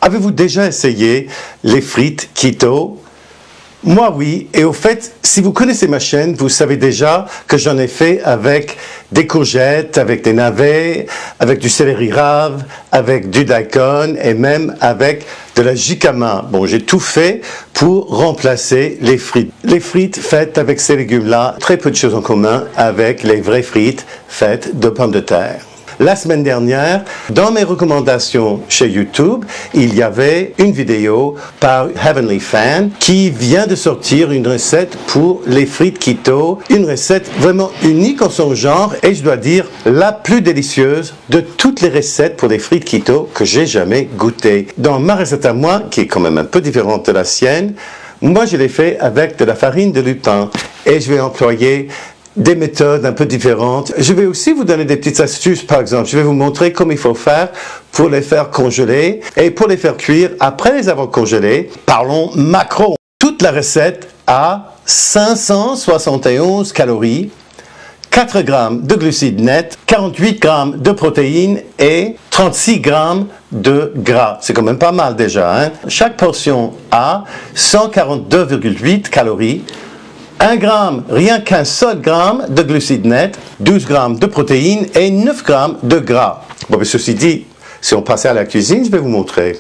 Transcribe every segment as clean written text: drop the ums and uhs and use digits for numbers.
Avez-vous déjà essayé les frites keto? Moi oui, et au fait, si vous connaissez ma chaîne, vous savez déjà que j'en ai fait avec des courgettes, avec des navets, avec du céleri rave, avec du daikon et même avec de la jicama. Bon, j'ai tout fait pour remplacer les frites. Les frites faites avec ces légumes-là, très peu de choses en commun avec les vraies frites faites de pommes de terre. La semaine dernière, dans mes recommandations chez YouTube, il y avait une vidéo par Heavenly Fan qui vient de sortir une recette pour les frites keto, une recette vraiment unique en son genre et je dois dire la plus délicieuse de toutes les recettes pour les frites keto que j'ai jamais goûtées. Dans ma recette à moi, qui est quand même un peu différente de la sienne, moi je l'ai fait avec de la farine de lupin et je vais employer des méthodes un peu différentes. Je vais aussi vous donner des petites astuces, par exemple. Je vais vous montrer comment il faut faire pour les faire congeler et pour les faire cuire après les avoir congelés. Parlons macro. Toute la recette a 571 calories, 4 grammes de glucides nets, 48 grammes de protéines et 36 grammes de gras. C'est quand même pas mal déjà, hein? Chaque portion a 142,8 calories, 1 gramme, rien qu'un seul gramme de glucides nets, 12 grammes de protéines et 9 grammes de gras. Bon, mais ceci dit, si on passait à la cuisine, je vais vous montrer.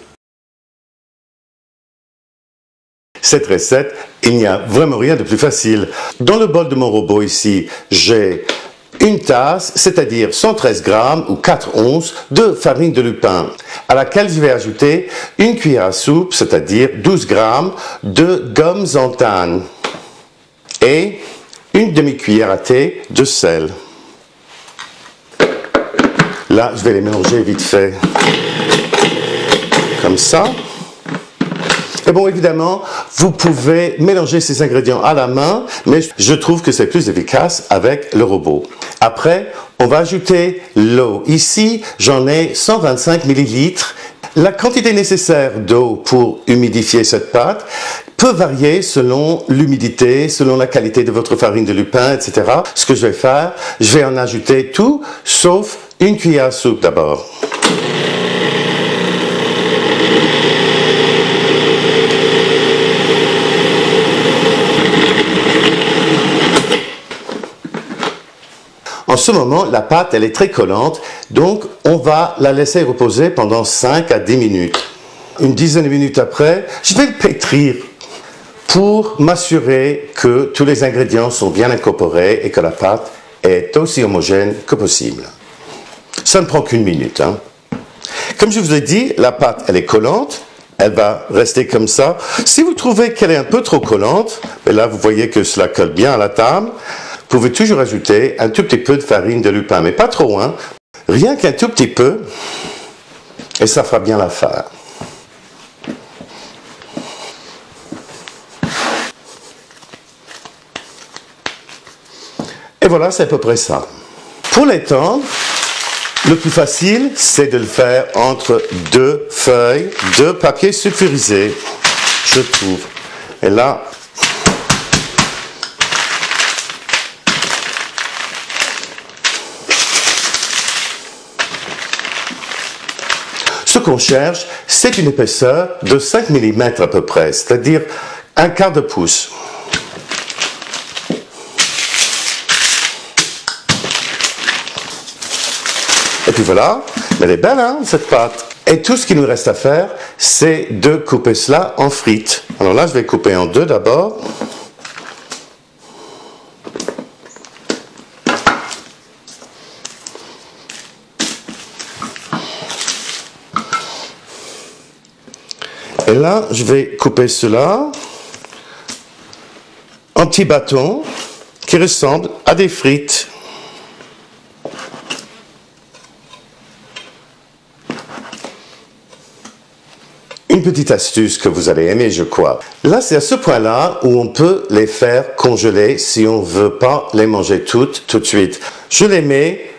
Cette recette, il n'y a vraiment rien de plus facile. Dans le bol de mon robot ici, j'ai une tasse, c'est-à-dire 113 grammes ou 4 onces de farine de lupin, à laquelle je vais ajouter une cuillère à soupe, c'est-à-dire 12 grammes de gomme xanthane et une demi-cuillère à thé de sel. Là, je vais les mélanger vite fait, comme ça. Et bon, évidemment, vous pouvez mélanger ces ingrédients à la main, mais je trouve que c'est plus efficace avec le robot. Après, on va ajouter l'eau. Ici, j'en ai 125 millilitres. La quantité nécessaire d'eau pour humidifier cette pâte peut varier selon l'humidité, selon la qualité de votre farine de lupin, etc. Ce que je vais faire, je vais en ajouter tout, sauf une cuillère à soupe d'abord. En ce moment, la pâte, elle est très collante, donc on va la laisser reposer pendant 5 à 10 minutes. Une dizaine de minutes après, je vais le pétrir pour m'assurer que tous les ingrédients sont bien incorporés et que la pâte est aussi homogène que possible. Ça ne prend qu'une minute, hein. Comme je vous ai dit, la pâte, elle est collante. Elle va rester comme ça. Si vous trouvez qu'elle est un peu trop collante, et là vous voyez que cela colle bien à la table, vous pouvez toujours ajouter un tout petit peu de farine de lupin, mais pas trop, hein. Rien qu'un tout petit peu, et ça fera bien l'affaire. Et voilà, c'est à peu près ça. Pour l'étendre, le plus facile, c'est de le faire entre deux feuilles de papier sulfurisé, je trouve. Et là, ce qu'on cherche, c'est une épaisseur de 5 mm à peu près, c'est-à-dire un quart de pouce. Et puis voilà, elle est belle, hein, cette pâte. Et tout ce qu'il nous reste à faire, c'est de couper cela en frites. Alors là, je vais couper en deux d'abord. Et là, je vais couper cela en petits bâtons qui ressemblent à des frites. Une petite astuce que vous allez aimer, je crois. Là, c'est à ce point-là où on peut les faire congeler si on ne veut pas les manger toutes tout de suite. Je les mets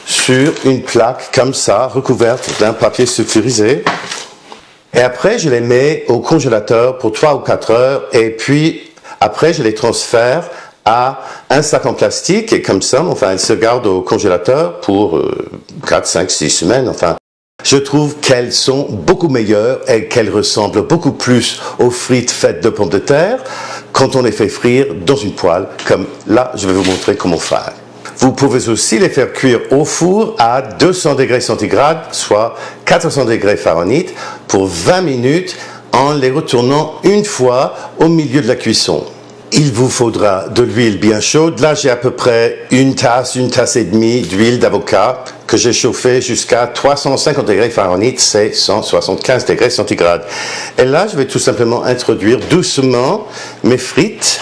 sur une plaque comme ça, recouverte d'un papier sulfurisé. Et après, je les mets au congélateur pour 3 ou 4 heures. Et puis, après, je les transfère à un sac en plastique. Et comme ça, enfin, elles se gardent au congélateur pour 4, 5, 6 semaines. Enfin, Je trouve qu'elles sont beaucoup meilleures et qu'elles ressemblent beaucoup plus aux frites faites de pommes de terre quand on les fait frire dans une poêle, comme là, je vais vous montrer comment faire. Vous pouvez aussi les faire cuire au four à 200 degrés centigrades, soit 400 degrés Fahrenheit, pour 20 minutes en les retournant une fois au milieu de la cuisson. Il vous faudra de l'huile bien chaude. Là, j'ai à peu près une tasse et demie d'huile d'avocat que j'ai chauffée jusqu'à 350 degrés Fahrenheit, c'est 175 degrés centigrades. Et là, je vais tout simplement introduire doucement mes frites.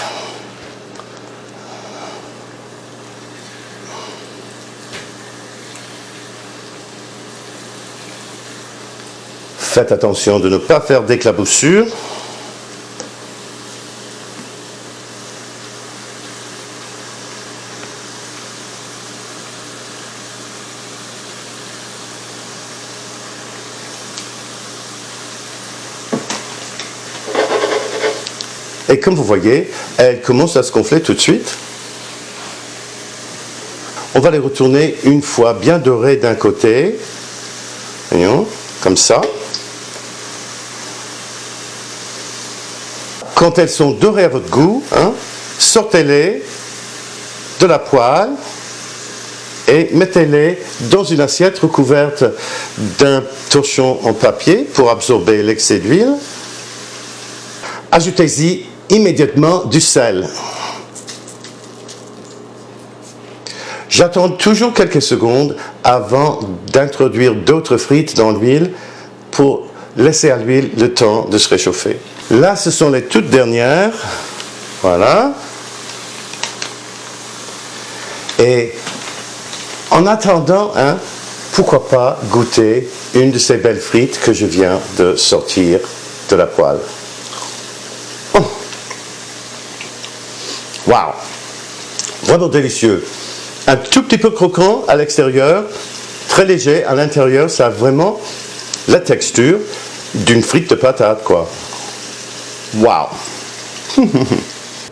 Faites attention de ne pas faire d'éclaboussures. Et comme vous voyez, elles commencent à se gonfler tout de suite. On va les retourner une fois bien dorées d'un côté. Voyons, comme ça. Quand elles sont dorées à votre goût, sortez-les de la poêle et mettez-les dans une assiette recouverte d'un torchon en papier pour absorber l'excès d'huile. Ajoutez-y immédiatement du sel. J'attends toujours quelques secondes avant d'introduire d'autres frites dans l'huile pour laisser à l'huile le temps de se réchauffer. Là, ce sont les toutes dernières. Voilà. Et en attendant, pourquoi pas goûter une de ces belles frites que je viens de sortir de la poêle. Waouh! Vraiment délicieux. Un tout petit peu croquant à l'extérieur, très léger à l'intérieur, ça a vraiment la texture d'une frite de patate, quoi. Waouh!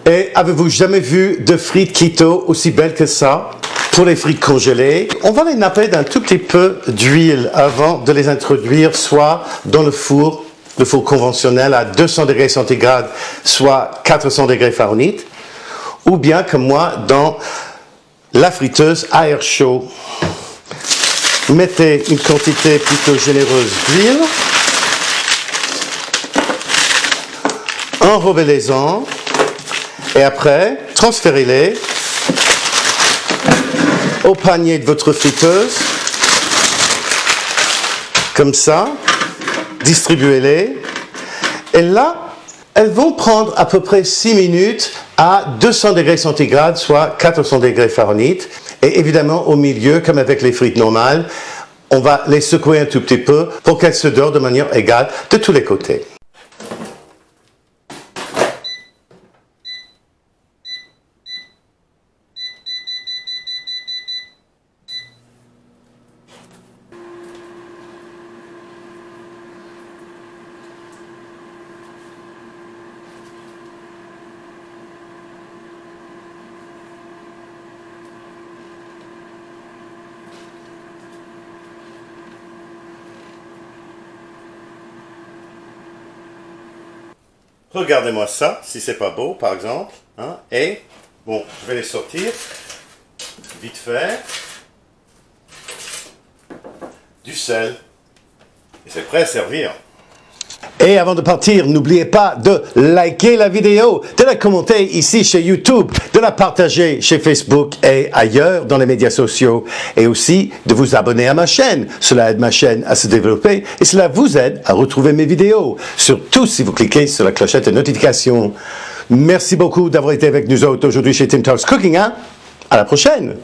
Et avez-vous jamais vu de frites keto aussi belles que ça? Pour les frites congelées, on va les napper d'un tout petit peu d'huile avant de les introduire soit dans le four conventionnel à 200 degrés centigrades, soit 400 degrés Fahrenheit, ou bien comme moi dans la friteuse à air chaud. Mettez une quantité plutôt généreuse d'huile, enrobez-les-en et après transférez-les au panier de votre friteuse, comme ça, distribuez-les et là elles vont prendre à peu près 6 minutes à 200 degrés centigrades, soit 400 degrés Fahrenheit. Et évidemment, au milieu, comme avec les frites normales, on va les secouer un tout petit peu pour qu'elles se dorent de manière égale de tous les côtés. Regardez-moi ça, si c'est pas beau, par exemple. Et, bon, je vais les sortir, vite fait. Du sel. Et c'est prêt à servir. Et avant de partir, n'oubliez pas de liker la vidéo, de la commenter ici chez YouTube, de la partager chez Facebook et ailleurs dans les médias sociaux, et aussi de vous abonner à ma chaîne. Cela aide ma chaîne à se développer et cela vous aide à retrouver mes vidéos, surtout si vous cliquez sur la clochette de notification. Merci beaucoup d'avoir été avec nous autres aujourd'hui chez Tim Talks Cooking. À la prochaine!